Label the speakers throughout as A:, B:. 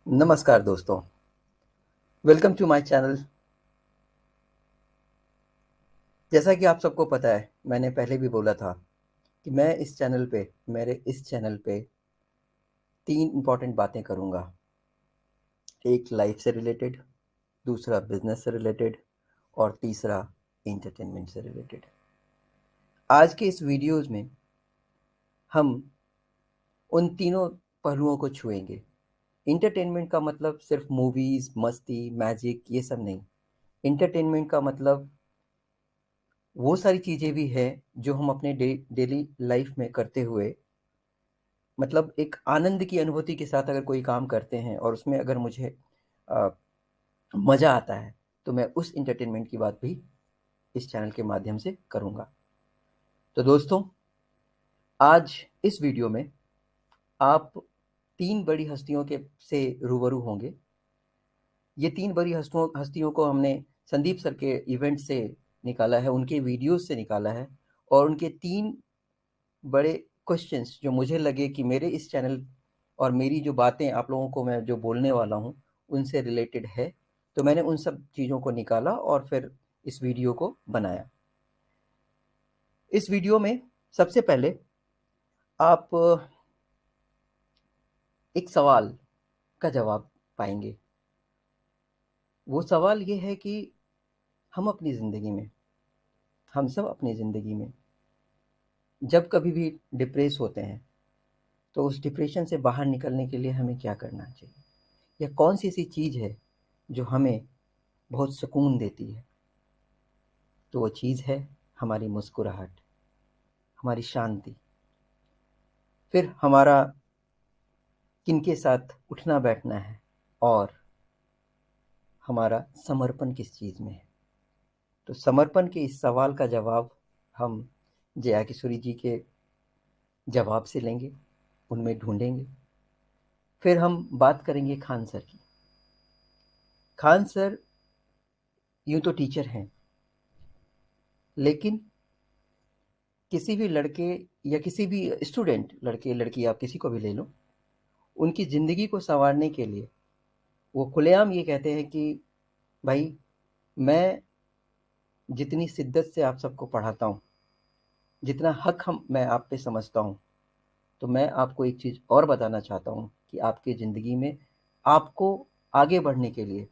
A: नमस्कार दोस्तों, welcome to my channel. जैसा कि आप सबको पता है, मैंने पहले भी बोला था कि मेरे इस चैनल पे 3 इम्पोर्टेंट बातें करूँगा। एक लाइफ से रिलेटेड, दूसरा बिज़नेस से रिलेटेड और तीसरा एंटरटेनमेंट से रिलेटेड। आज के इस वीडियोज़ में हम उन तीनों पहलुओं को छुएँगे। एंटरटेनमेंट का मतलब सिर्फ़ मूवीज़, मस्ती, मैजिक ये सब नहीं। एंटरटेनमेंट का मतलब वो सारी चीज़ें भी हैं जो हम अपने डेली लाइफ में करते हुए मतलब एक आनंद की अनुभूति के साथ अगर कोई काम करते हैं और उसमें अगर मुझे अ, मज़ा आता है, तो मैं उस एंटरटेनमेंट की बात भी इस चैनल के माध्यम से करूँगा। तो दोस्तों, आज इस वीडियो में आप 3 बड़ी हस्तियों के से रूबरू होंगे। ये 3 बड़ी हस्तियों को हमने संदीप सर के इवेंट से निकाला है, उनके वीडियोज़ से निकाला है और उनके 3 बड़े क्वेश्चंस जो मुझे लगे कि मेरे इस चैनल और मेरी जो बातें आप लोगों को मैं जो बोलने वाला हूँ, उनसे रिलेटेड है। तो मैंने उन सब चीज़ों को निकाला और फिर इस वीडियो को बनाया। इस वीडियो में सबसे पहले आप एक सवाल का जवाब पाएँगे। वो सवाल ये है कि हम अपनी ज़िंदगी में, हम सब अपनी ज़िंदगी में जब कभी भी डिप्रेस होते हैं, तो उस डिप्रेशन से बाहर निकलने के लिए हमें क्या करना चाहिए? या कौन-सी ऐसी चीज़ है जो हमें बहुत सुकून देती है? तो वो चीज़ है हमारी मुस्कुराहट, हमारी शांति। फिर हमारा किनके साथ उठना-बैठना है और हमारा समर्पण किस चीज़ में है? तो समर्पण के इस सवाल का जवाब हम जया किशोरी जी के जवाब से लेंगे, उनमें ढूँढेंगे। फिर हम बात करेंगे खान सर की। खान सर यूँ तो टीचर हैं, लेकिन किसी भी लड़के या किसी भी स्टूडेंट, लड़के-लड़की आप किसी को भी ले लो, उनकी ज़िंदगी को सँवारने के लिए वो खुलेआम ये कहते हैं कि भाई, मैं जितनी शिद्दत से आप सबको पढ़ाता हूँ, जितना हक मैं आप पे समझता हूँ, तो मैं आपको एक चीज़ और बताना चाहता हूँ कि आपकी ज़िंदगी में आपको आगे बढ़ने के लिए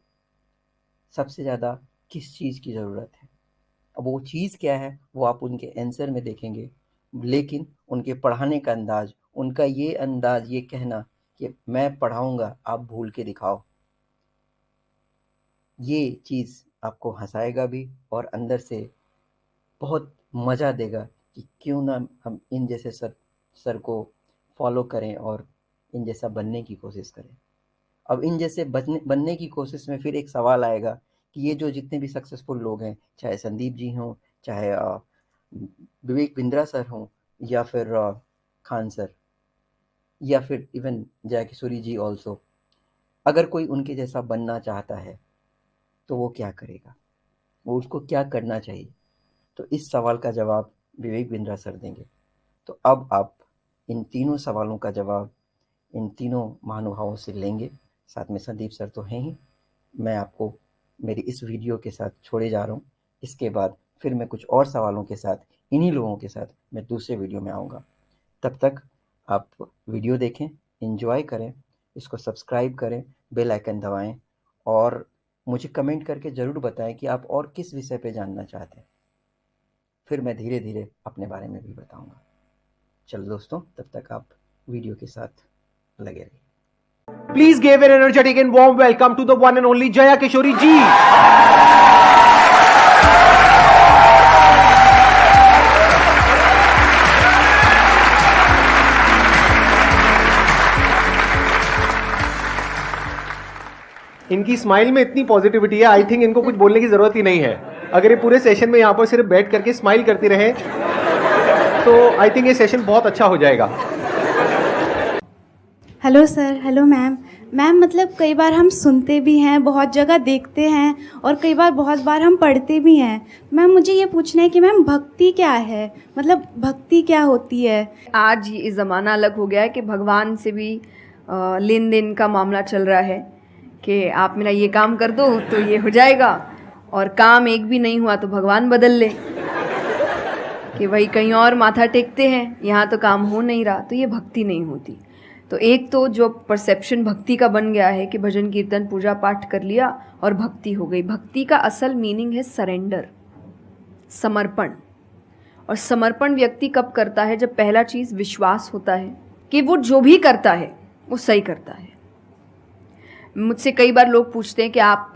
A: सबसे ज़्यादा किस चीज़ की ज़रूरत है। अब वो चीज़ क्या है, वो आप उनके आंसर में देखेंगे, लेकिन उनके पढ़ाने का अंदाज़, उनका ये अंदाज़, ये कहना कि मैं पढ़ाऊँगा, आप भूल के दिखाओ, ये चीज़ आपको हँसाएगा भी और अंदर से बहुत मज़ा देगा कि क्यों ना हम इन जैसे सर को फॉलो करें और इन जैसा बनने की कोशिश करें। अब इन जैसे बनने की कोशिश में फिर एक सवाल आएगा कि ये जो जितने भी सक्सेसफुल लोग हैं, चाहे संदीप जी हों, चाहे विवेक बिंद्रा सर हों या फिर खान सर या फिर इवन जया किशोरी जी ऑल्सो, अगर कोई उनके जैसा बनना चाहता है, तो वो क्या करेगा? वो उसको क्या करना चाहिए? तो इस सवाल का जवाब विवेक बिंद्रा सर देंगे। तो अब आप इन तीनों सवालों का जवाब इन तीनों महानुभावों से लेंगे। साथ में संदीप सर तो हैं ही। मैं आपको मेरी इस वीडियो के साथ छोड़े जा रहा हूँ। इसके बाद फिर मैं कुछ और सवालों के साथ, इन्हीं लोगों के साथ मैं दूसरे वीडियो में आऊँगा। तब तक आप वीडियो देखें, एन्जॉय करें, इसको सब्सक्राइब करें, बेल आइकन दबाएँ और मुझे कमेंट करके ज़रूर बताएँ कि आप और किस विषय पे जानना चाहते हैं। फिर मैं धीरे-धीरे अपने बारे में भी बताऊँगा। चलो दोस्तों, तब तक आप वीडियो के साथ लगे रहिए।
B: Please give an energetic and warm welcome to the one and only Jaya Kishori ji. इनकी स्माइल में इतनी पॉजिटिविटी है, आई थिंक इनको कुछ बोलने की जरूरत ही नहीं है। अगर ये पूरे सेशन में यहाँ पर सिर्फ बैठ करके स्माइल करती रहे तो आई थिंक ये सेशन बहुत अच्छा हो जाएगा।
C: Hello sir, hello ma'am. Ma'am मतलब कई बार हम सुनते भी हैं, बहुत जगह देखते हैं और कई बार बहुत बार हम पढ़ते भी हैं। मैम मुझे ये पूछना है कि मैम भक्ति क्या है? मतलब भक्ति क्या होती है?
D: आज ये ज़माना अलग हो गया है कि भगवान से भी लेन देन का मामला चल रहा है कि आप मेरा ये काम कर दो तो ये हो जाएगा, और काम एक भी नहीं हुआ तो भगवान बदल ले, कि भाई कहीं और माथा टेकते हैं, यहाँ तो काम हो नहीं रहा, तो ये भक्ति नहीं होती। तो एक तो जो परसेप्शन भक्ति का बन गया है कि भजन कीर्तन पूजा पाठ कर लिया और भक्ति हो गई। भक्ति का असल मीनिंग है सरेंडर, समर्पण। और समर्पण व्यक्ति कब करता है? जब पहला चीज़ विश्वास होता है कि वो जो भी करता है वो सही करता है। मुझसे कई बार लोग पूछते हैं कि आप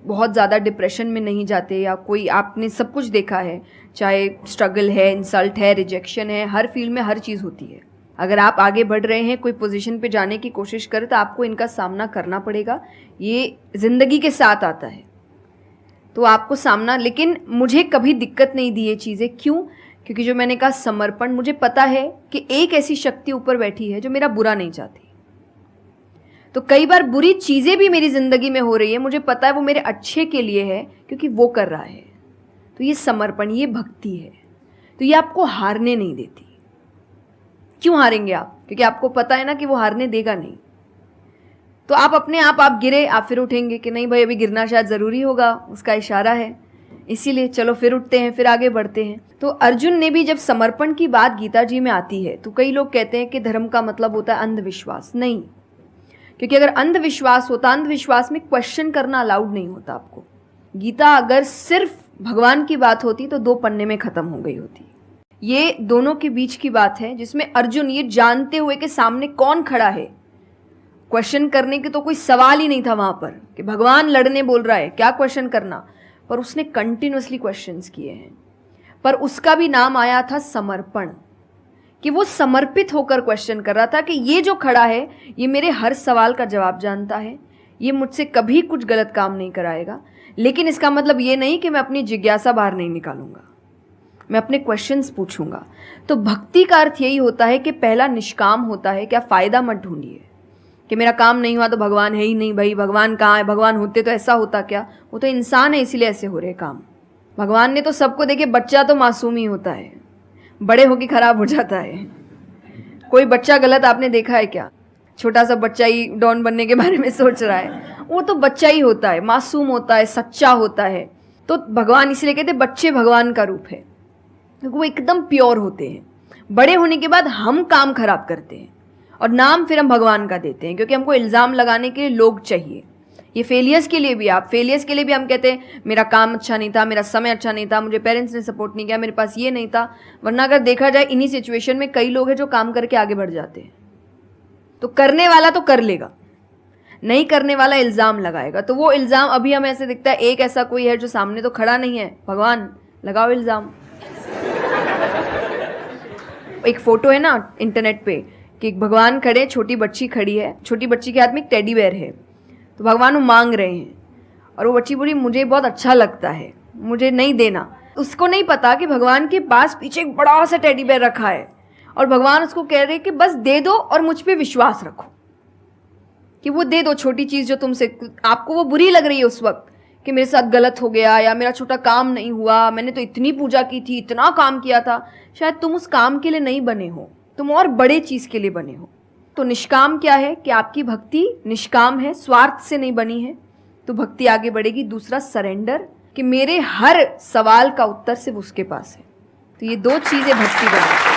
D: बहुत ज़्यादा डिप्रेशन में नहीं जाते, या कोई आपने सब कुछ देखा है, चाहे स्ट्रगल है, इंसल्ट है, रिजेक्शन है, हर फील्ड में हर चीज़ होती है। अगर आप आगे बढ़ रहे हैं, कोई पोजीशन पे जाने की कोशिश करें, तो आपको इनका सामना करना पड़ेगा, ये ज़िंदगी के साथ आता है, तो आपको सामना। लेकिन मुझे कभी दिक्कत नहीं दी ये चीज़ें। क्यों? क्योंकि जो मैंने कहा समर्पण, मुझे पता है कि एक ऐसी शक्ति ऊपर बैठी है जो मेरा बुरा नहीं चाहती। तो कई बार बुरी चीज़ें भी मेरी ज़िंदगी में हो रही है, मुझे पता है वो मेरे अच्छे के लिए है, क्योंकि वो कर रहा है। तो ये समर्पण, ये भक्ति है। तो ये आपको हारने नहीं देती। क्यों हारेंगे आप? क्योंकि आपको पता है ना कि वो हारने देगा नहीं। तो आप अपने आप गिरे, आप फिर उठेंगे कि नहीं भाई अभी गिरना शायद ज़रूरी होगा, उसका इशारा है, इसीलिए चलो फिर उठते हैं, फिर आगे बढ़ते हैं। तो अर्जुन ने भी जब समर्पण की बात गीता जी में आती है, तो कई लोग कहते हैं कि धर्म का मतलब होता है अंधविश्वास। नहीं, क्योंकि अगर अंधविश्वास होता, अंधविश्वास में क्वेश्चन करना अलाउड नहीं होता आपको। गीता अगर सिर्फ भगवान की बात होती तो 2 पन्ने में ख़त्म हो गई होती। ये दोनों के बीच की बात है, जिसमें अर्जुन ये जानते हुए कि सामने कौन खड़ा है, क्वेश्चन करने के तो कोई सवाल ही नहीं था वहाँ पर कि भगवान लड़ने बोल रहा है, क्या क्वेश्चन करना। पर उसने कंटिन्यूअसली क्वेश्चंस किए हैं, पर उसका भी नाम आया था समर्पण, कि वो समर्पित होकर क्वेश्चन कर रहा था कि ये जो खड़ा है ये मेरे हर सवाल का जवाब जानता है, ये मुझसे कभी कुछ गलत काम नहीं कराएगा। लेकिन इसका मतलब ये नहीं कि मैं अपनी जिज्ञासा बाहर नहीं निकालूंगा, मैं अपने क्वेश्चंस पूछूंगा। तो भक्ति का अर्थ यही होता है कि पहला निष्काम होता है। क्या फ़ायदा मत ढूंढिए कि मेरा काम नहीं हुआ तो भगवान है ही नहीं। भाई भगवान कहाँ है? भगवान होते तो ऐसा होता क्या? वो तो इंसान है, इसीलिए ऐसे हो रहे काम। भगवान ने तो सबको देखे, बच्चा तो मासूम ही होता है, बड़े होके खराब हो जाता है। कोई बच्चा गलत आपने देखा है क्या? छोटा सा बच्चा ही डॉन बनने के बारे में सोच रहा है, वो तो बच्चा ही होता है, मासूम होता है, सच्चा होता है। तो भगवान इसलिए कहते हैं बच्चे भगवान का रूप है, क्योंकि वो एकदम प्योर होते हैं। बड़े होने के बाद हम काम खराब करते हैं और नाम फिर हम भगवान का देते हैं, क्योंकि हमको इल्ज़ाम लगाने के लिए लोग चाहिए। ये फेलियर्स के लिए भी, आप फेलियर्स के लिए भी हम कहते हैं मेरा काम अच्छा नहीं था, मेरा समय अच्छा नहीं था, मुझे पेरेंट्स ने सपोर्ट नहीं किया, मेरे पास ये नहीं था। वरना अगर देखा जाए इन्हीं सिचुएशन में कई लोग हैं जो काम करके आगे बढ़ जाते हैं। तो करने वाला तो कर लेगा, नहीं करने वाला इल्ज़ाम लगाएगा। तो वो इल्ज़ाम अभी हमें ऐसे दिखता है एक ऐसा कोई है जो सामने तो खड़ा नहीं है, भगवान लगाओ इल्ज़ाम। एक फ़ोटो है ना इंटरनेट पे कि भगवान खड़े, छोटी बच्ची खड़ी है, छोटी बच्ची के हाथ में एक टेडी बेयर है, तो भगवान वो मांग रहे हैं और वो बच्ची बोली मुझे बहुत अच्छा लगता है, मुझे नहीं देना। उसको नहीं पता कि भगवान के पास पीछे एक बड़ा सा टेडी बेयर रखा है और भगवान उसको कह रहे हैं कि बस दे दो और मुझ पे विश्वास रखो कि वो दे दो छोटी चीज़ जो तुमसे, आपको वो बुरी लग रही है उस वक्त कि मेरे साथ गलत हो गया या मेरा छोटा काम नहीं हुआ, मैंने तो इतनी पूजा की थी, इतना काम किया था। शायद तुम उस काम के लिए नहीं बने हो, तुम और बड़े चीज़ के लिए बने हो। तो निष्काम क्या है कि आपकी भक्ति निष्काम है, स्वार्थ से नहीं बनी है, तो भक्ति आगे बढ़ेगी। दूसरा सरेंडर, कि मेरे हर सवाल का उत्तर सिर्फ उसके पास है। तो ये 2 चीज़ें भक्ति बनाती है।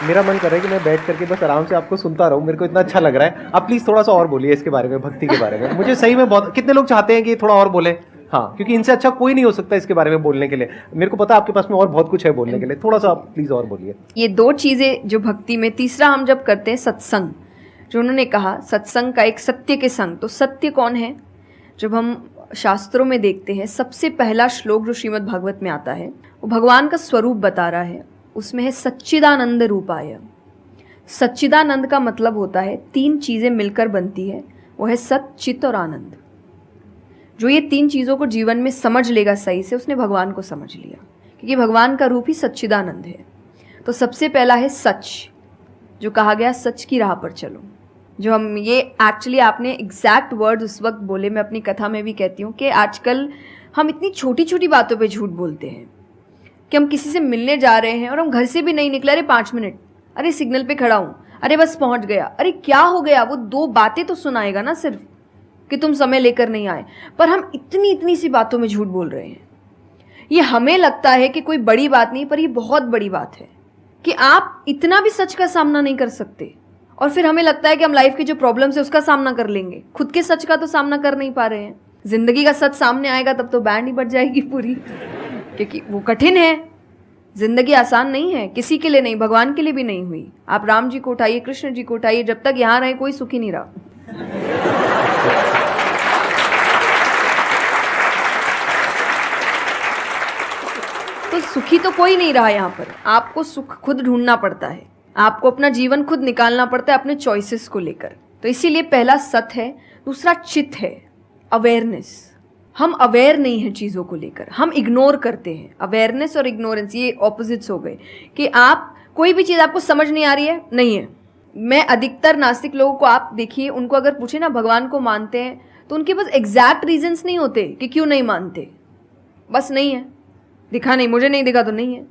B: मेरा मन कर रहा है कि मैं बैठ करके बस आराम से आपको सुनता रहूं, मेरे को इतना अच्छा लग रहा है। आप प्लीज़ थोड़ा सा और बोलिए इसके बारे में, भक्ति के बारे में। मुझे सही में बहुत, कितने लोग चाहते हैं कि थोड़ा और बोले? हाँ, क्योंकि इनसे अच्छा कोई नहीं हो सकता इसके बारे में बोलने के लिए। मेरे को पता है आपके पास में और बहुत कुछ है बोलने के लिए, थोड़ा सा आप प्लीज़ और बोलिए।
D: ये 2 चीज़ें जो भक्ति में। तीसरा हम जब करते हैं सत्संग, जो उन्होंने कहा सत्संग का एक सत्य के संग। तो सत्य कौन है? जब हम शास्त्रों में देखते हैं सबसे पहला श्लोक जो श्रीमद् भागवत में आता है, वो भगवान का स्वरूप बता रहा है। उसमें है सच्चिदानंद रूपाय। सच्चिदानंद का मतलब होता है 3 चीज़ें मिलकर बनती है, वो है सत, चित और आनंद। जो ये 3 चीज़ों को जीवन में समझ लेगा सही से, उसने भगवान को समझ लिया, क्योंकि भगवान का रूप ही सच्चिदानंद है। तो सबसे पहला है सच, जो कहा गया सच की राह पर चलो। जो हम ये एक्चुअली आपने एग्जैक्ट वर्ड उस वक्त बोले, मैं अपनी कथा में भी कहती हूँ कि आजकल हम इतनी छोटी छोटी बातों पे झूठ बोलते हैं। कि हम किसी से मिलने जा रहे हैं और हम घर से भी नहीं निकले, अरे 5 मिनट, अरे सिग्नल पे खड़ा हूँ, अरे बस पहुंच गया, अरे क्या हो गया, वो 2 बातें तो सुनाएगा ना सिर्फ कि तुम समय लेकर नहीं आए। पर हम इतनी इतनी सी बातों में झूठ बोल रहे हैं। ये हमें लगता है कि कोई बड़ी बात नहीं, पर ये बहुत बड़ी बात है कि आप इतना भी सच का सामना नहीं कर सकते, और फिर हमें लगता है कि हम लाइफ के जो प्रॉब्लम्स है उसका सामना कर लेंगे, खुद के सच का तो सामना कर नहीं पा रहे हैं। जिंदगी का सच सामने आएगा तब तो बैंड ही बज जाएगी पूरी, क्योंकि वो कठिन है। जिंदगी आसान नहीं है, किसी के लिए नहीं, भगवान के लिए भी नहीं हुई। आप राम जी को उठाइए, कृष्ण जी को उठाइए, जब तक यहां रहे कोई सुखी नहीं रहा। तो सुखी तो कोई नहीं रहा यहाँ पर। आपको सुख खुद ढूंढना पड़ता है, आपको अपना जीवन खुद निकालना पड़ता है अपने चॉइसेस को लेकर। तो इसीलिए पहला सत है, दूसरा चित है, अवेयरनेस। हम अवेयर नहीं है चीज़ों को लेकर, हम इग्नोर करते हैं। अवेयरनेस और इग्नोरेंस ये ऑपोजिट्स हो गए कि आप कोई भी चीज़ आपको समझ नहीं आ रही है, नहीं है। मैं अधिकतर नास्तिक लोगों को आप देखिए, उनको अगर पूछे ना भगवान को मानते हैं, तो उनके पास एग्जैक्ट रीजंस नहीं होते कि क्यों नहीं मानते, बस नहीं है, दिखा नहीं, मुझे नहीं दिखा तो नहीं है।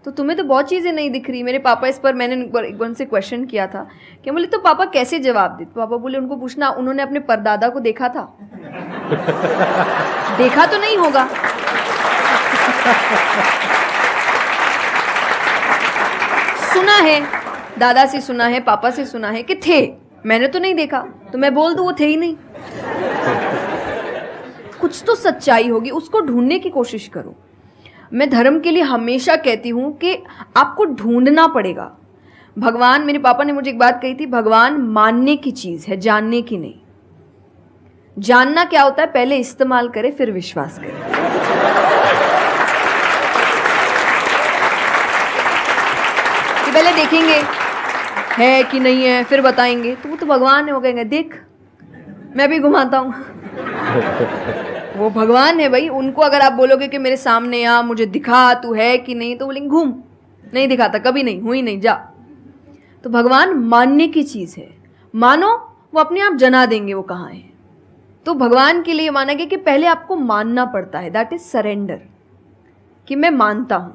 D: तो तुम्हें तो बहुत चीज़ें नहीं दिख रही। मेरे पापा, इस पर मैंने एक बार उनसे क्वेश्चन किया था कि बोले तो पापा कैसे जवाब दे, तो पापा बोले उनको पूछना उन्होंने अपने परदादा को देखा था। देखा तो नहीं होगा, सुना है, दादा से सुना है, पापा से सुना है कि थे, मैंने तो नहीं देखा, तो मैं बोल दूं वो थे ही नहीं। कुछ तो सच्चाई होगी, उसको ढूंढने की कोशिश करो। मैं धर्म के लिए हमेशा कहती हूं कि आपको ढूंढना पड़ेगा। भगवान, मेरे पापा ने मुझे एक बात कही थी, भगवान मानने की चीज है, जानने की नहीं। जानना क्या होता है, पहले इस्तेमाल करे फिर विश्वास करे। कि पहले देखेंगे है कि नहीं है, फिर बताएंगे, तो वो तो भगवान है, वो कहेंगे देख मैं भी घुमाता हूं। वो भगवान है भाई, उनको अगर आप बोलोगे कि मेरे सामने आ, मुझे दिखा तू है कि नहीं, तो बोलेंगे घूम, नहीं दिखाता, कभी नहीं हुई, नहीं जा। तो भगवान मानने की चीज है, मानो वो अपने आप जना देंगे वो कहाँ है। तो भगवान के लिए माना गया कि पहले आपको मानना पड़ता है, दैट इज सरेंडर, कि मैं मानता हूं,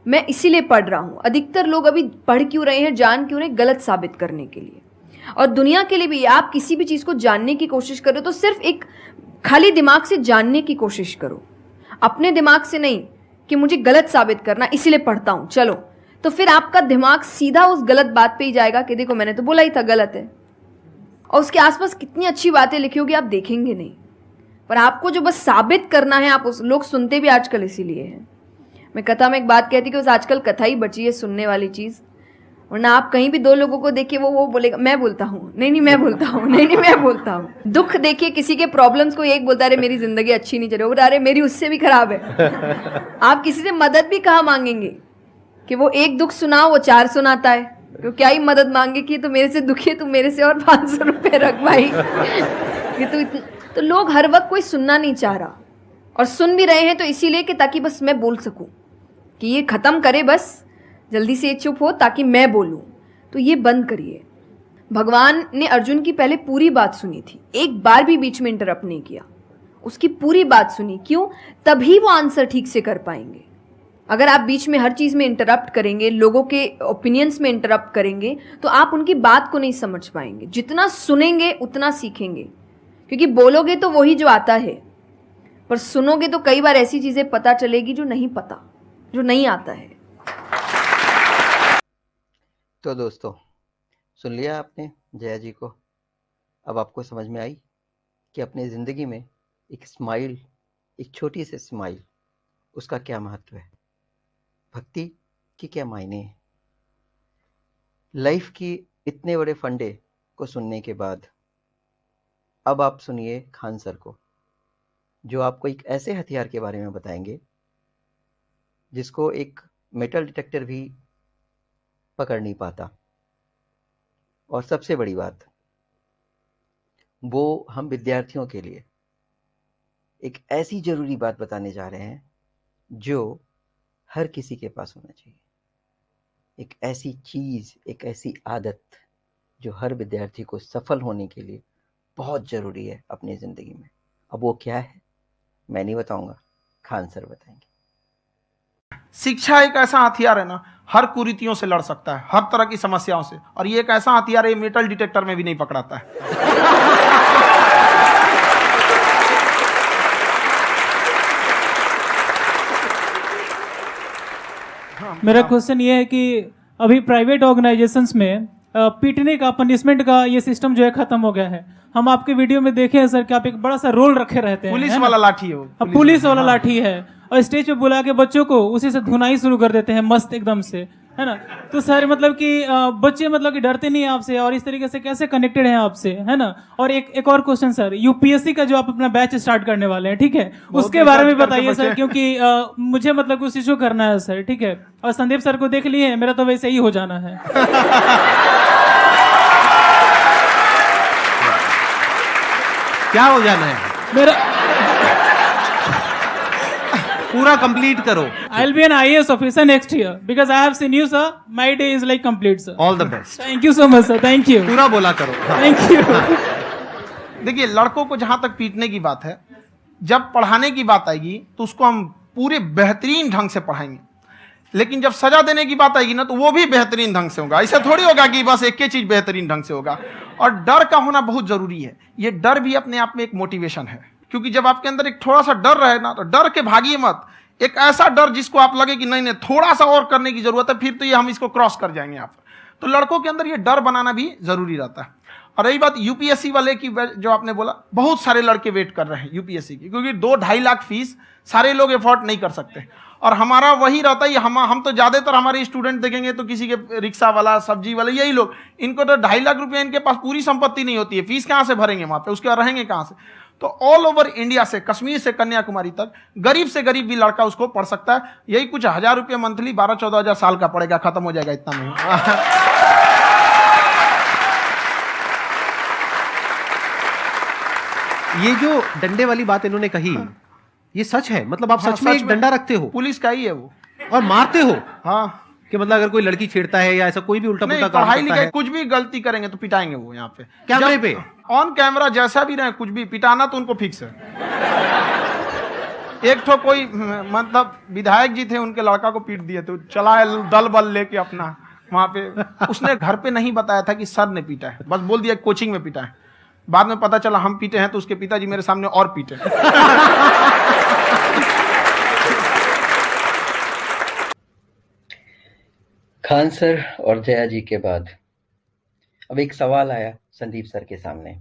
D: मैं इसीलिए पढ़ रहा हूं। अधिकतर लोग अभी पढ़ क्यों रहे हैं, जान क्यों रहे, गलत साबित करने के लिए। और दुनिया के लिए भी, आप किसी भी चीज को जानने की कोशिश करो तो सिर्फ एक खाली दिमाग से जानने की कोशिश करो, अपने दिमाग से नहीं कि मुझे गलत साबित करना इसलिए पढ़ता हूं चलो। तो फिर आपका दिमाग सीधा उस गलत बात पे ही जाएगा कि देखो मैंने तो बोला ही था गलत है, और उसके आसपास कितनी अच्छी बातें लिखी होगी आप देखेंगे नहीं। पर आपको जो बस साबित करना है, आप उस, लोग सुनते भी आजकल इसीलिए हैं। मैं कथा में एक बात कहती कि बस आजकल कथा ही बची है सुनने वाली चीज, वरना आप कहीं भी 2 लोगों को देखिए वो बोलेगा मैं बोलता हूँ, नहीं मैं बोलता हूँ, नहीं मैं बोलता हूँ। दुख देखिए किसी के, प्रॉब्लम्स को एक बोलता है मेरी जिंदगी अच्छी नहीं चल रही, अरे मेरी उससे भी खराब है। आप किसी से मदद भी कहाँ मांगेंगे कि वो एक दुख सुनाओ वो 4 सुनाता है, तो क्या ही मदद मांगे कि तो मेरे से दुखी है, तू मेरे से और 500 रुपये रख भाई। ये तो लोग हर वक्त कोई सुनना नहीं चाह रहा, और सुन भी रहे हैं तो इसीलिए कि ताकि बस मैं बोल सकूं, कि ये खत्म करे बस जल्दी से, ये चुप हो ताकि मैं बोलूं। तो ये बंद करिए। भगवान ने अर्जुन की पहले पूरी बात सुनी थी, एक बार भी बीच में इंटरप्ट नहीं किया, उसकी पूरी बात सुनी। क्यों? तभी वो आंसर ठीक से कर पाएंगे। अगर आप बीच में हर चीज में इंटरप्ट करेंगे, लोगों के ओपिनियंस में इंटरप्ट करेंगे, तो आप उनकी बात को नहीं समझ पाएंगे। जितना सुनेंगे उतना सीखेंगे, क्योंकि बोलोगे तो वही जो आता है, पर सुनोगे तो कई बार ऐसी चीजें पता चलेगी जो नहीं पता, जो नहीं आता है।
A: तो दोस्तों सुन लिया आपने जया जी को। अब आपको समझ में आई कि अपनी ज़िंदगी में एक स्माइल, एक छोटी सी स्माइल, उसका क्या महत्व है, भक्ति की क्या मायने है। लाइफ की इतने बड़े फंडे को सुनने के बाद अब आप सुनिए खान सर को, जो आपको एक ऐसे हथियार के बारे में बताएंगे जिसको एक मेटल डिटेक्टर भी पकड़ नहीं पाता। और सबसे बड़ी बात, वो हम विद्यार्थियों के लिए एक ऐसी ज़रूरी बात बताने जा रहे हैं जो हर किसी के पास होना चाहिए। एक ऐसी चीज़, एक ऐसी आदत जो हर विद्यार्थी को सफल होने के लिए बहुत ज़रूरी है अपनी ज़िंदगी में। अब वो क्या है मैं नहीं बताऊंगा, खान सर बताएंगे।
E: शिक्षा एक ऐसा हथियार है ना, हर कुरीतियों से लड़ सकता है, हर तरह की समस्याओं से। और ये एक ऐसा हथियार है, ये मेटल डिटेक्टर में भी नहीं पकड़ाता है।
F: मेरा क्वेश्चन ये है कि अभी प्राइवेट ऑर्गेनाइजेशंस में पीटने का, पनिशमेंट का ये सिस्टम जो है खत्म हो गया है। हम आपके वीडियो में देखे हैं सर कि आप एक बड़ा सा रोल रखे रहते हैं,
E: पुलिस वाला लाठी है वो,
F: पुलिस वाला लाठी है, और स्टेज पे बुला के बच्चों को उसी से धुनाई शुरू कर देते हैं मस्त एकदम से, है ना। तो सर मतलब कि बच्चे मतलब कि डरते नहीं हैं आपसे, और इस तरीके से कैसे कनेक्टेड हैं आपसे, है ना। और एक और क्वेश्चन सर, यूपीएससी का जो आप अपना बैच स्टार्ट करने वाले हैं, ठीक है, उसके बारे में बताइए सर, क्योंकि मुझे मतलब कुछ इशू करना है सर, ठीक है। और संदीप सर को देख लिए, मेरा तो वैसे ही हो जाना है।
B: क्या हो जाना है?
F: मेरा
B: पूरा कंप्लीट करो।
F: I'll be an IAS officer next year because I have seen you, sir. My day is like complete, sir.
B: All the best.
F: Thank you so much, sir. Thank you.
B: पूरा बोला करो।
F: Thank you.
E: देखिए, लड़कों को जहां तक पीटने की बात है, जब पढ़ाने की बात आएगी तो उसको हम पूरे बेहतरीन ढंग से पढ़ाएंगे। लेकिन जब सजा देने की बात आएगी ना, तो वो भी बेहतरीन ढंग से होगा। ऐसा थोड़ी होगा कि बस एक ही चीज बेहतरीन ढंग से होगा। और डर का होना बहुत जरूरी है। ये डर भी अपने आप में एक मोटिवेशन है, क्योंकि जब आपके अंदर एक थोड़ा सा डर रहे ना, तो डर के भागिए मत। एक ऐसा डर जिसको आप लगे कि नहीं नहीं थोड़ा सा और करने की जरूरत है, फिर तो ये हम इसको क्रॉस कर जाएंगे आप। तो लड़कों के अंदर ये डर बनाना भी जरूरी रहता है। और रही बात यूपीएससी वाले की, जो आपने बोला, बहुत सारे लड़के वेट कर रहे हैं यूपीएससी की, क्योंकि 2-2.5 लाख फीस सारे लोग एफोर्ड नहीं कर सकते। और हमारा वही रहता है, हम तो ज्यादातर हमारे स्टूडेंट देखेंगे तो किसी के रिक्शा वाला, सब्जी वाला, यही लोग, इनको तो 2.5 लाख रुपया, इनके पास पूरी संपत्ति नहीं होती है, फीस कहाँ से भरेंगे वहां पे, उसके बाद रहेंगे कहाँ से। तो ऑल ओवर इंडिया से, कश्मीर से कन्याकुमारी तक, गरीब से गरीब भी लड़का उसको पढ़ सकता है। यही कुछ 1000 रुपये मंथली, 12-14 हजार साल का पड़ेगा, खत्म हो जाएगा इतना में।
B: ये जो डंडे वाली बात इन्होंने कही, ये सच है? मतलब आप सच में एक डंडा रखते हो?
E: पुलिस का ही है वो।
B: और मारते हो?
E: हाँ,
B: कि मतलब अगर कोई लड़की छेड़ता है या ऐसा कोई भी उल्टा पुल्टा काम
E: पढ़ाई
B: करता
E: लिखाई
B: है,
E: कुछ भी गलती करेंगे तो पिटाएंगे वो यहाँ पे,
B: कैमरे पे,
E: ऑन कैमरा, जैसा भी रहे, कुछ भी पिटाना तो उनको फिक्स है। एक तो कोई मतलब विधायक जी थे, उनके लड़का को पीट दिए, तो चला है दल बल लेके अपना वहां पे। उसने घर पे नहीं बताया था कि सर ने पीटा है, बस बोल दिया कोचिंग में पीटा है। बाद में पता चला हम पीटे हैं, तो उसके पिताजी मेरे सामने और पीटे।
A: खान सर और जया जी के बाद अब एक सवाल आया संदीप सर के सामने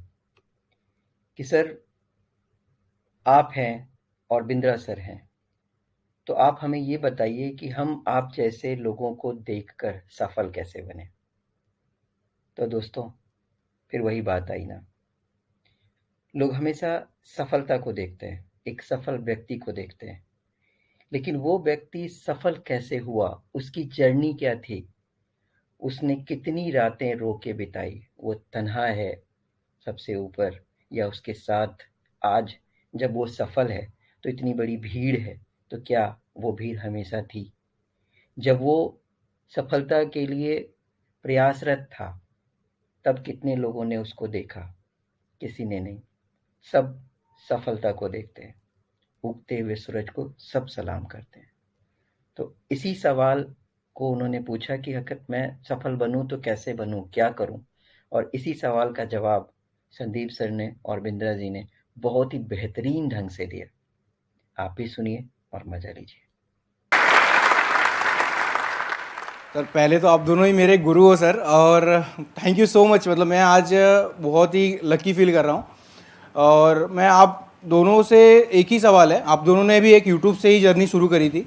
A: कि सर आप हैं और बिंद्रा सर हैं, तो आप हमें ये बताइए कि हम आप जैसे लोगों को देखकर सफल कैसे बने। तो दोस्तों, फिर वही बात आई ना, लोग हमेशा सफलता को देखते हैं, एक सफल व्यक्ति को देखते हैं, लेकिन वो व्यक्ति सफल कैसे हुआ, उसकी जर्नी क्या थी, उसने कितनी रातें रो के बिताई, वो तन्हा है सबसे ऊपर या उसके साथ आज जब वो सफल है तो इतनी बड़ी भीड़ है, तो क्या वो भीड़ हमेशा थी? जब वो सफलता के लिए प्रयासरत था तब कितने लोगों ने उसको देखा? किसी ने नहीं। सब सफलता को देखते हैं, उगते हुए सूरज को सब सलाम करते हैं। तो इसी सवाल को उन्होंने पूछा कि अगर मैं सफल बनूं तो कैसे बनूं, क्या करूं, और इसी सवाल का जवाब संदीप सर ने और बिंद्रा जी ने बहुत ही बेहतरीन ढंग से दिया। आप भी सुनिए और मजा लीजिए।
G: सर, पहले तो आप दोनों ही मेरे गुरु हो सर, और थैंक यू सो मच। मतलब मैं आज बहुत ही लकी फील कर रहा हूँ। और मैं आप दोनों से एक ही सवाल है, आप दोनों ने भी एक यूट्यूब से ही जर्नी शुरू करी थी,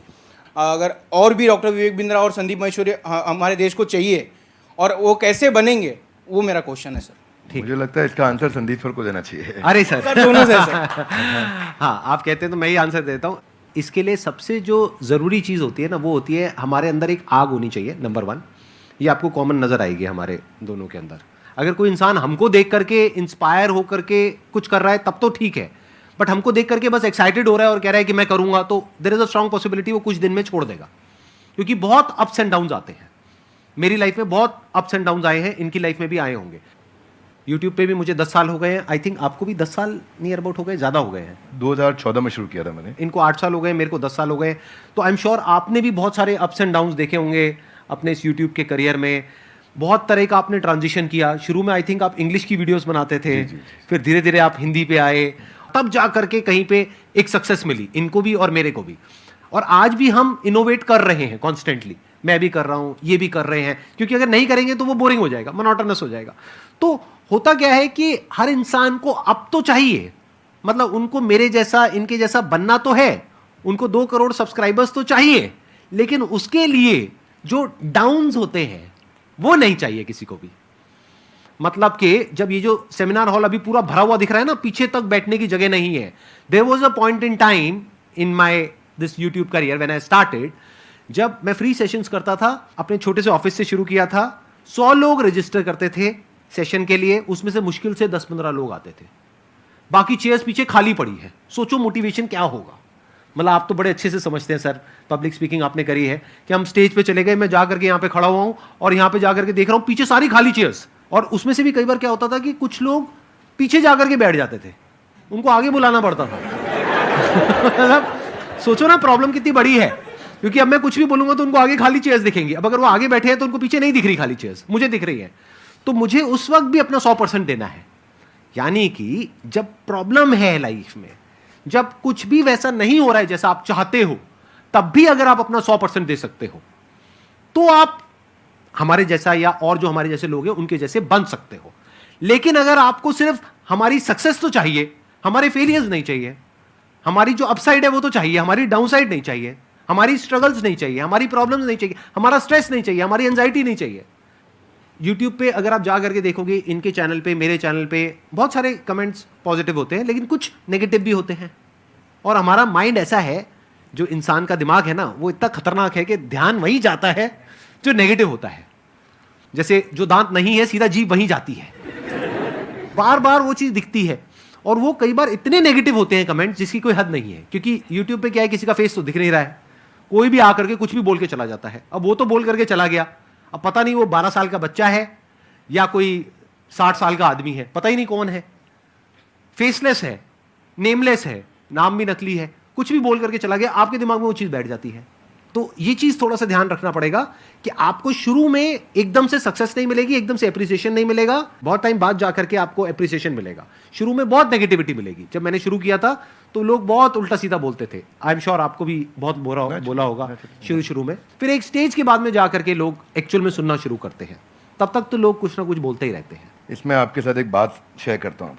G: अगर और भी डॉक्टर विवेक बिंद्रा और संदीप महेश्वरी हमारे देश को चाहिए, और वो कैसे बनेंगे, वो मेरा क्वेश्चन है सर।
H: मुझे लगता है इसका आंसर संदीप सर को देना चाहिए।
B: अरे सर,
G: दोनों से सर।
B: हाँ, आप कहते हैं तो मैं ही आंसर देता हूँ। इसके लिए सबसे जो ज़रूरी चीज़ होती है ना, वो होती है हमारे अंदर एक आग होनी चाहिए, नंबर 1। ये आपको कॉमन नज़र आएगी हमारे दोनों के अंदर। अगर कोई इंसान हमको देख करके इंस्पायर हो करके कुछ कर रहा है तब तो ठीक है, बट हमको देख करके बस एक्साइटेड हो रहा है और कह रहा है कि मैं करूँगा, तो there is a strong possibility वो कुछ दिन में छोड़ देगा, क्योंकि बहुत अप्स एंड डाउन्स आते हैं। मेरी लाइफ में बहुत अप्स एंड डाउन्स आए हैं, इनकी लाइफ में भी आए होंगे। यूट्यूब पे भी मुझे 10 साल हो गए हैं, आई थिंक आपको भी 10 साल नियर अबाउट हो गए, ज़्यादा हो गए हैं।
H: 2014 में शुरू किया था मैंने।
B: इनको 8 साल हो गए, मेरे को 10 साल हो गए। तो आई एम श्योर आपने भी बहुत सारे अप्स एंड डाउन्स देखे होंगे अपने इस यूट्यूब के करियर में। बहुत तरह का आपने ट्रांजिशन किया। शुरू में आई थिंक आप इंग्लिश की वीडियोस बनाते थे, फिर धीरे धीरे आप हिंदी पे आए, तब जा करके कहीं पे एक सक्सेस मिली इनको भी और मेरे को भी। और आज भी हम इनोवेट कर रहे हैं कॉन्स्टेंटली, मैं भी कर रहा हूं, ये भी कर रहे हैं, क्योंकि अगर नहीं करेंगे तो वो बोरिंग हो जाएगा, मोनोटोनस हो जाएगा। तो होता क्या है कि हर इंसान को अब तो चाहिए, मतलब उनको मेरे जैसा, इनके जैसा बनना तो है, उनको 2 करोड़ सब्सक्राइबर्स तो चाहिए, लेकिन उसके लिए जो डाउन्स होते हैं वो नहीं चाहिए किसी को भी। मतलब कि जब ये जो सेमिनार हॉल अभी पूरा भरा हुआ दिख रहा है ना, पीछे तक बैठने की जगह नहीं है। There was a point in time in my this YouTube career when I started, जब मैं फ्री सेशंस करता था, अपने छोटे से ऑफिस से शुरू किया था, 100 लोग रजिस्टर करते थे सेशन के लिए, उसमें से मुश्किल से 10-15 लोग आते थे, बाकी चेयर्स पीछे खाली पड़ी है। सोचो मोटिवेशन क्या होगा। मतलब आप तो बड़े अच्छे से समझते हैं सर, पब्लिक स्पीकिंग आपने करी है, कि हम स्टेज पे चले गए, मैं जाकर के यहाँ पे खड़ा हुआ हूँ और यहाँ पे जाकर के देख रहा हूँ पीछे सारी खाली चेयर्स, और उसमें से भी कई बार क्या होता था कि कुछ लोग पीछे जाकर के बैठ जाते थे, उनको आगे बुलाना पड़ता था। मतलब सोचो ना प्रॉब्लम कितनी बड़ी है, क्योंकि अब मैं कुछ भी बोलूंगा तो उनको आगे खाली चेयर्स दिखेंगी। अब अगर वो आगे बैठे हैं तो उनको पीछे नहीं दिख रही खाली चेयर्स, मुझे दिख रही है। तो मुझे उस वक्त भी अपना 100% देना है। यानी कि जब प्रॉब्लम है लाइफ में, जब कुछ भी वैसा नहीं हो रहा है जैसा आप चाहते हो, तब भी अगर आप अपना 100% दे सकते हो तो आप हमारे जैसा या और जो हमारे जैसे लोग हैं उनके जैसे बन सकते हो। लेकिन अगर आपको सिर्फ हमारी सक्सेस तो चाहिए, हमारे फेलियर्स नहीं चाहिए, हमारी जो अपसाइड है वो तो चाहिए, हमारी डाउनसाइड नहीं चाहिए, हमारी स्ट्रगल्स नहीं चाहिए, हमारी प्रॉब्लम्स नहीं चाहिए, हमारा स्ट्रेस नहीं चाहिए, हमारी एंजाइटी नहीं चाहिए। यूट्यूब पे अगर आप जा करके देखोगे, इनके चैनल पे, मेरे चैनल पे बहुत सारे कमेंट्स पॉजिटिव होते हैं, लेकिन कुछ नेगेटिव भी होते हैं। और हमारा माइंड ऐसा है, जो इंसान का दिमाग है ना, वो इतना खतरनाक है कि ध्यान वहीं जाता है जो नेगेटिव होता है। जैसे जो दांत नहीं है, सीधा जीभ वहीं जाती है, बार बार वो चीज दिखती है। और वो कई बार इतने नेगेटिव होते हैं कमेंट जिसकी कोई हद नहीं है, क्योंकि यूट्यूब पे क्या है, किसी का फेस तो दिख नहीं रहा है, कोई भी आकर के कुछ भी बोल के चला जाता है। अब वो तो बोल करके चला गया, अब पता नहीं वो 12 साल का बच्चा है या कोई 60 साल का आदमी है, पता ही नहीं कौन है, फेसलेस है, नेमलेस है, नाम भी नकली है, कुछ भी बोल करके चला गया, आपके दिमाग में वो चीज बैठ जाती है। तो ये चीज थोड़ा सा ध्यान रखना पड़ेगा कि आपको शुरू में एकदम से सक्सेस नहीं मिलेगी, एकदम से एप्रिसिएशन नहीं मिलेगा, बहुत टाइम बाद जाकर के आपको एप्रिसिएशन मिलेगा। शुरू में बहुत नेगेटिविटी मिलेगी। जब मैंने शुरू किया था तो लोग बहुत उल्टा सीधा बोलते थे, आई एम श्योर आपको भी बहुत बोला होगा शुरू में। फिर एक स्टेज के बाद में जाकर के लोग एक्चुअल में सुनना शुरू करते हैं, तब तक तो लोग कुछ ना कुछ बोलते ही रहते हैं।
H: इसमें आपके साथ एक बात शेयर करता हूँ।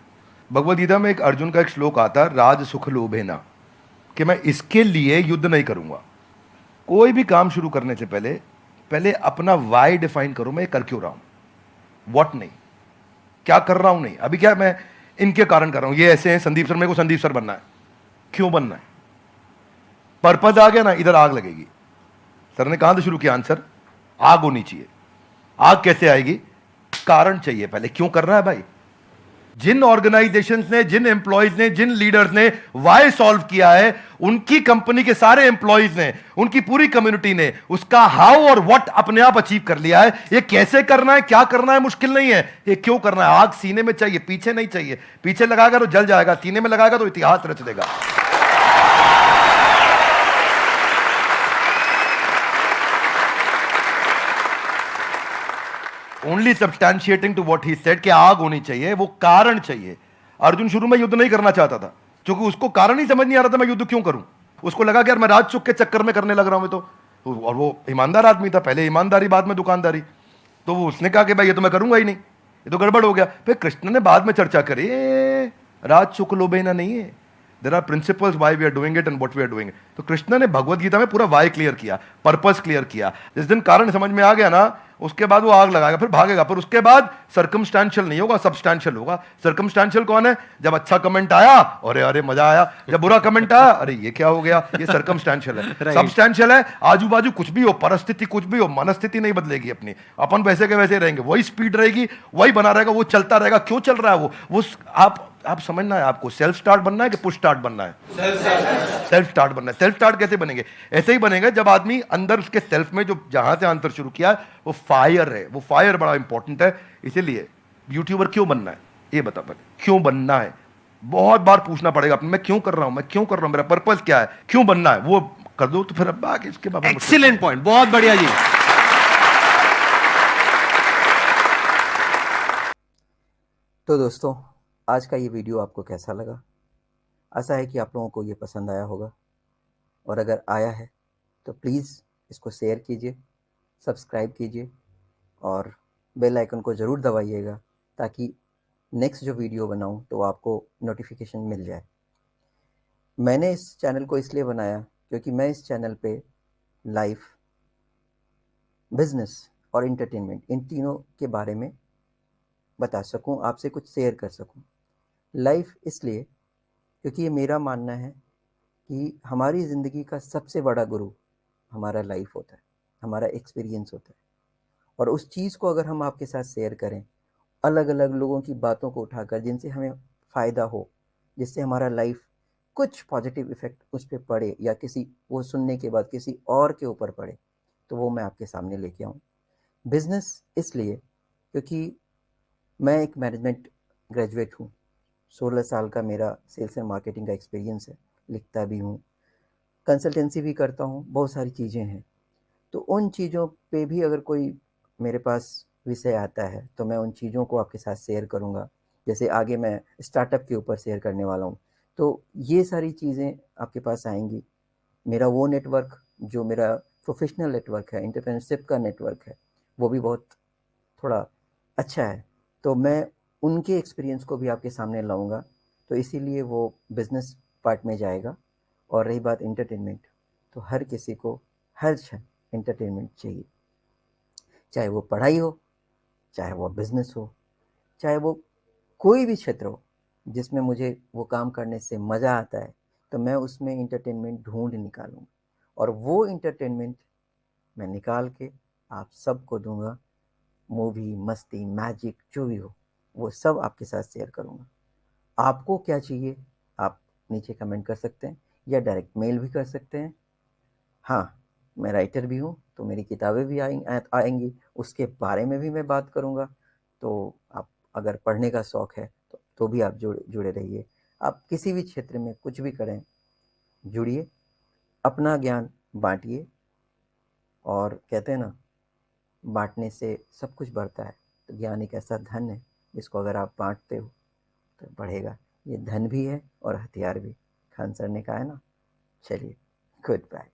H: भगवद गीता में एक अर्जुन का एक श्लोक आता है, राज सुख लोभेना, कि मैं इसके लिए युद्ध नहीं करूंगा। कोई भी काम शुरू करने से पहले अपना वाई डिफाइन करो, मैं कर क्यों रहा हूं, व्हाट नहीं, क्या कर रहा हूं नहीं। अभी क्या मैं इनके कारण कर रहा हूं, ये ऐसे हैं संदीप सर, मेरे को संदीप सर बनना है, क्यों बनना है, पर्पज आ गया ना, इधर आग लगेगी। सर ने कहां से शुरू किया आंसर, आग होनी चाहिए। आग कैसे आएगी, कारण चाहिए पहले, क्यों कर रहा है भाई। जिन ऑर्गेनाइजेशंस ने, जिन एम्प्लॉयज ने, जिन लीडर्स ने वाई सॉल्व किया है, उनकी कंपनी के सारे एम्प्लॉयज ने, उनकी पूरी कम्युनिटी ने उसका हाउ और व्हाट अपने आप अचीव कर लिया है। ये कैसे करना है, क्या करना है, मुश्किल नहीं है, ये क्यों करना है। आग सीने में चाहिए, पीछे नहीं चाहिए। पीछे लगाएगा तो जल जाएगा, सीने में लगाएगा तो इतिहास रच देगा। Only substantiating to what he said कि आग होनी चाहिए, वो कारण चाहिए। अर्जुन शुरू में युद्ध नहीं करना चाहता था, क्योंकि उसको कारण ही समझ नहीं आ रहा था मैं युद्ध क्यों करूं। उसको लगा कि यार मैं राजसुख के चक्कर में करने लग रहा हूं तो, और वो ईमानदार आदमी था, पहले ईमानदारी बाद में दुकानदारी। तो वो उसने कहा कि भाई ये तो मैं करूंगा ही नहीं, ये तो गड़बड़ हो गया। फिर कृष्ण ने बाद में चर्चा करी, राजसुख लोभेना नहीं है, there are principles why we are doing it and what we are doing. तो कृष्ण ने भगवद गीता में पूरा व्हाई क्लियर किया, पर्पस क्लियर किया। जिस दिन कारण समझ में आ गया ना, उसके बाद वो आग लगाएगा, फिर भागेगा। फिर उसके बाद सर्कमस्टेंशियल नहीं होगा, सब्सटेंशियल होगा। सर्कमस्टेंशियल कौन है, जब अच्छा कमेंट आया अरे अरे मजा आया, जब बुरा कमेंट आया अरे ये क्या हो गया, ये सर्कमस्टेंशियल है। सब्सटेंशियल है, आजू बाजू कुछ भी हो, परिस्थिति कुछ भी हो, मनस्थिति नहीं बदलेगी अपनी, अपन वैसे के वैसे रहेंगे, वही स्पीड रहेगी, वही बना रहेगा, वो चलता रहेगा। क्यों चल रहा है वो आप समझना है, आपको सेल्फ स्टार्ट बनना है कि पुश स्टार्ट बनना है। सेल्फ स्टार्ट बनना है। सेल्फ स्टार्ट कैसे बनेंगे, ऐसे ही बनेंगे जब आदमी अंदर उसके सेल्फ में जो जहां से आंसर शुरू किया है वो फायर है, वो फायर बड़ा इंपॉर्टेंट है। इसीलिए यूट्यूबर क्यों बनना है ये बता पहले, क्यों बनना है? बहुत बार पूछना पड़ेगा अपने, मैं क्यों कर रहा हूं, मैं क्यों कर रहा हूं, मेरा पर्पस क्या है, क्यों बनना है, वो कर दो तो फिर अब आगे इसके बाद
B: एक्सीलेंट पॉइंट, बहुत बढ़िया जी।
A: तो दोस्तों, आज का ये वीडियो आपको कैसा लगा? आशा है कि आप लोगों को ये पसंद आया होगा, और अगर आया है तो प्लीज़ इसको शेयर कीजिए, सब्सक्राइब कीजिए और बेल आइकन को ज़रूर दबाइएगा, ताकि नेक्स्ट जो वीडियो बनाऊं तो आपको नोटिफिकेशन मिल जाए। मैंने इस चैनल को इसलिए बनाया क्योंकि मैं इस चैनल पे लाइफ, बिजनेस और एंटरटेनमेंट, इन तीनों के बारे में बता सकूं, आपसे कुछ शेयर कर सकूं। लाइफ इसलिए क्योंकि ये मेरा मानना है कि हमारी ज़िंदगी का सबसे बड़ा गुरु हमारा लाइफ होता है, हमारा एक्सपीरियंस होता है। और उस चीज़ को अगर हम आपके साथ शेयर करें, अलग अलग लोगों की बातों को उठाकर, जिनसे हमें फ़ायदा हो, जिससे हमारा लाइफ कुछ पॉजिटिव इफ़ेक्ट उस पर पड़े, या किसी वो सुनने के बाद किसी और के ऊपर पड़े, तो वो मैं आपके सामने लेके आऊँ। बिज़नेस इसलिए क्योंकि मैं एक मैनेजमेंट ग्रेजुएट हूँ, 16 साल का मेरा सेल्स एंड मार्केटिंग का एक्सपीरियंस है, लिखता भी हूँ, कंसल्टेंसी भी करता हूँ, बहुत सारी चीज़ें हैं। तो उन चीज़ों पे भी अगर कोई मेरे पास विषय आता है तो मैं उन चीज़ों को आपके साथ शेयर करूँगा। जैसे आगे मैं स्टार्टअप के ऊपर शेयर करने वाला हूँ, तो ये सारी चीज़ें आपके पास आएंगी। मेरा वो नेटवर्क जो मेरा प्रोफेशनल नेटवर्क है, एंटरप्रेन्योरशिप का नेटवर्क है, वो भी बहुत थोड़ा अच्छा है, तो मैं उनके एक्सपीरियंस को भी आपके सामने लाऊंगा। तो इसीलिए वो बिज़नेस पार्ट में जाएगा। और रही बात एंटरटेनमेंट, तो हर किसी को हर क्षण एंटरटेनमेंट चाहिए, चाहे वो पढ़ाई हो, चाहे वो बिज़नेस हो, चाहे वो कोई भी क्षेत्र हो जिसमें मुझे वो काम करने से मज़ा आता है, तो मैं उसमें एंटरटेनमेंट ढूंढ निकालूंगा, और वो एंटरटेनमेंट मैं निकाल के आप सबको दूंगा। मूवी, मस्ती, मैजिक, जो भी हो, वो सब आपके साथ शेयर करूंगा। आपको क्या चाहिए, आप नीचे कमेंट कर सकते हैं या डायरेक्ट मेल भी कर सकते हैं। हाँ, मैं राइटर भी हूँ, तो मेरी किताबें भी आएंगी, उसके बारे में भी मैं बात करूँगा। तो आप अगर पढ़ने का शौक़ है तो भी आप जुड़े रहिए। आप किसी भी क्षेत्र में कुछ भी करें, जुड़िए, अपना ज्ञान बांटिए। और कहते हैं ना, बांटने से सब कुछ बढ़ता है। तो ज्ञान एक ऐसा धन है जिसको अगर आप बांटते हो तो बढ़ेगा। ये धन भी है और हथियार भी। खान सर ने कहा है ना। चलिए, गुड बाय।